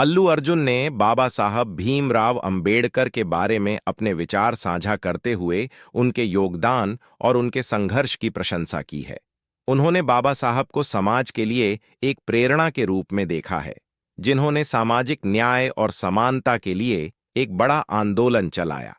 अल्लू अर्जुन ने बाबा साहब भीमराव अंबेडकर के बारे में अपने विचार साझा करते हुए उनके योगदान और उनके संघर्ष की प्रशंसा की है। उन्होंने बाबा साहब को समाज के लिए एक प्रेरणा के रूप में देखा है, जिन्होंने सामाजिक न्याय और समानता के लिए एक बड़ा आंदोलन चलाया।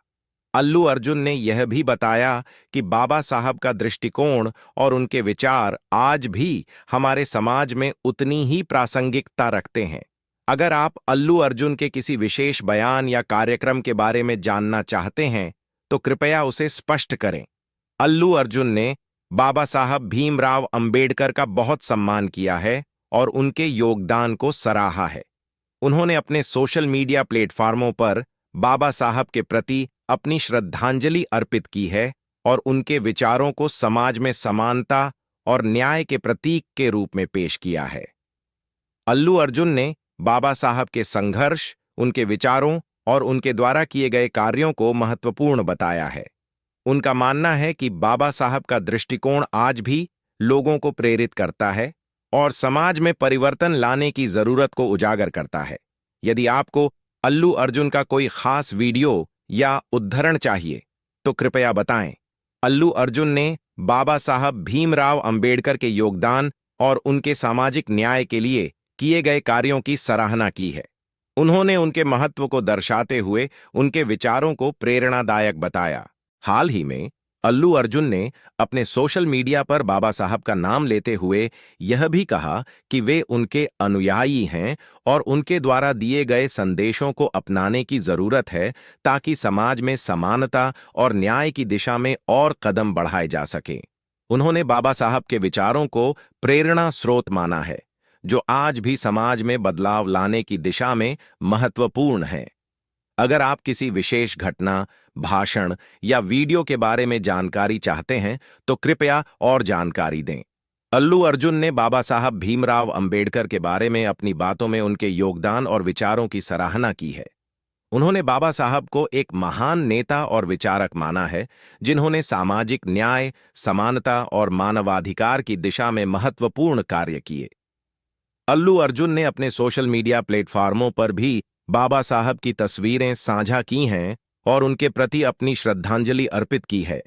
अल्लू अर्जुन ने यह भी बताया कि बाबा साहब का दृष्टिकोण और उनके विचार आज भी हमारे समाज में उतनी ही प्रासंगिकता रखते हैं। अगर आप अल्लू अर्जुन के किसी विशेष बयान या कार्यक्रम के बारे में जानना चाहते हैं, तो कृपया उसे स्पष्ट करें। अल्लू अर्जुन ने बाबा साहब भीमराव अंबेडकर का बहुत सम्मान किया है और उनके योगदान को सराहा है। उन्होंने अपने सोशल मीडिया प्लेटफॉर्मों पर बाबा साहब के प्रति अपनी श्रद्धांजलि अर्पित की है और उनके विचारों को समाज में समानता और न्याय के प्रतीक के रूप में पेश किया है। अल्लू अर्जुन ने बाबा साहब के संघर्ष, उनके विचारों और उनके द्वारा किए गए कार्यों को महत्वपूर्ण बताया है। उनका मानना है कि बाबा साहब का दृष्टिकोण आज भी लोगों को प्रेरित करता है और समाज में परिवर्तन लाने की जरूरत को उजागर करता है। यदि आपको अल्लू अर्जुन का कोई खास वीडियो या उद्धरण चाहिए, तो कृपया बताएं। अल्लू अर्जुन ने बाबा साहब भीमराव अंबेडकर के योगदान और उनके सामाजिक न्याय के लिए किए गए कार्यों की सराहना की है। उन्होंने उनके महत्व को दर्शाते हुए उनके विचारों को प्रेरणादायक बताया। हाल ही में अल्लू अर्जुन ने अपने सोशल मीडिया पर बाबा साहब का नाम लेते हुए यह भी कहा कि वे उनके अनुयायी हैं और उनके द्वारा दिए गए संदेशों को अपनाने की जरूरत है, ताकि समाज में समानता और न्याय की दिशा में और कदम बढ़ाए जा सकें। उन्होंने बाबा साहब के विचारों को प्रेरणा स्रोत माना है, जो आज भी समाज में बदलाव लाने की दिशा में महत्वपूर्ण है। अगर आप किसी विशेष घटना, भाषण या वीडियो के बारे में जानकारी चाहते हैं, तो कृपया और जानकारी दें। अल्लू अर्जुन ने बाबा साहब भीमराव अंबेडकर के बारे में अपनी बातों में उनके योगदान और विचारों की सराहना की है। उन्होंने बाबा साहब को एक महान नेता और विचारक माना है, जिन्होंने सामाजिक न्याय, समानता और मानवाधिकार की दिशा में महत्वपूर्ण कार्य किए। अल्लू अर्जुन ने अपने सोशल मीडिया प्लेटफॉर्मों पर भी बाबा साहब की तस्वीरें साझा की हैं और उनके प्रति अपनी श्रद्धांजलि अर्पित की है।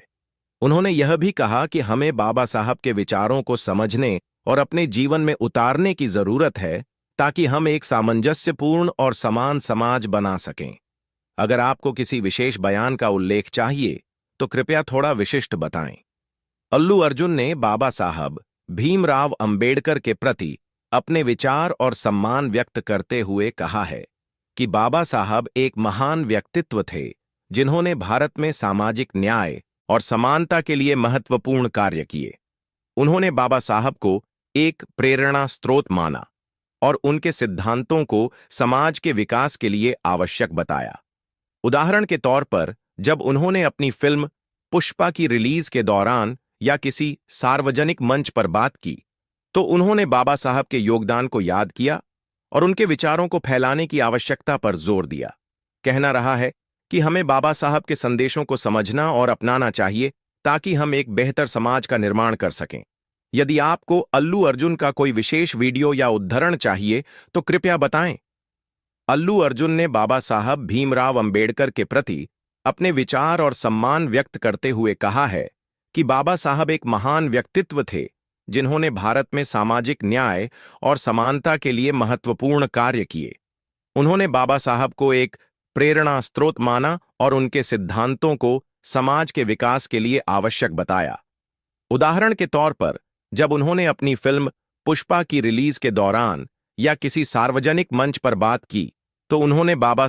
उन्होंने यह भी कहा कि हमें बाबा साहब के विचारों को समझने और अपने जीवन में उतारने की जरूरत है, ताकि हम एक सामंजस्यपूर्ण और समान समाज बना सकें। अगर आपको किसी विशेष बयान का उल्लेख चाहिए, तो कृपया थोड़ा विशिष्ट बताएं। अल्लू अर्जुन ने बाबा साहब भीमराव अंबेडकर के प्रति अपने विचार और सम्मान व्यक्त करते हुए कहा है कि बाबा साहब एक महान व्यक्तित्व थे, जिन्होंने भारत में सामाजिक न्याय और समानता के लिए महत्वपूर्ण कार्य किए। उन्होंने बाबा साहब को एक प्रेरणा स्रोत माना और उनके सिद्धांतों को समाज के विकास के लिए आवश्यक बताया। उदाहरण के तौर पर, जब उन्होंने अपनी फिल्म पुष्पा की रिलीज के दौरान या किसी सार्वजनिक मंच पर बात की, तो उन्होंने बाबा साहब के योगदान को याद किया और उनके विचारों को फैलाने की आवश्यकता पर जोर दिया। कहना रहा है कि हमें बाबा साहब के संदेशों को समझना और अपनाना चाहिए, ताकि हम एक बेहतर समाज का निर्माण कर सकें। यदि आपको अल्लू अर्जुन का कोई विशेष वीडियो या उद्धरण चाहिए, तो कृपया बताएं। अल्लू अर्जुन ने बाबा साहब भीमराव अंबेडकर के प्रति अपने विचार और सम्मान व्यक्त करते हुए कहा है कि बाबा साहब एक महान व्यक्तित्व थे, जिन्होंने भारत में सामाजिक न्याय और समानता के लिए महत्वपूर्ण कार्य किए। उन्होंने बाबा साहब को एक प्रेरणा स्रोत माना और उनके सिद्धांतों को समाज के विकास के लिए आवश्यक बताया। उदाहरण के तौर पर, जब उन्होंने अपनी फिल्म पुष्पा की रिलीज के दौरान या किसी सार्वजनिक मंच पर बात की, तो उन्होंने बाबा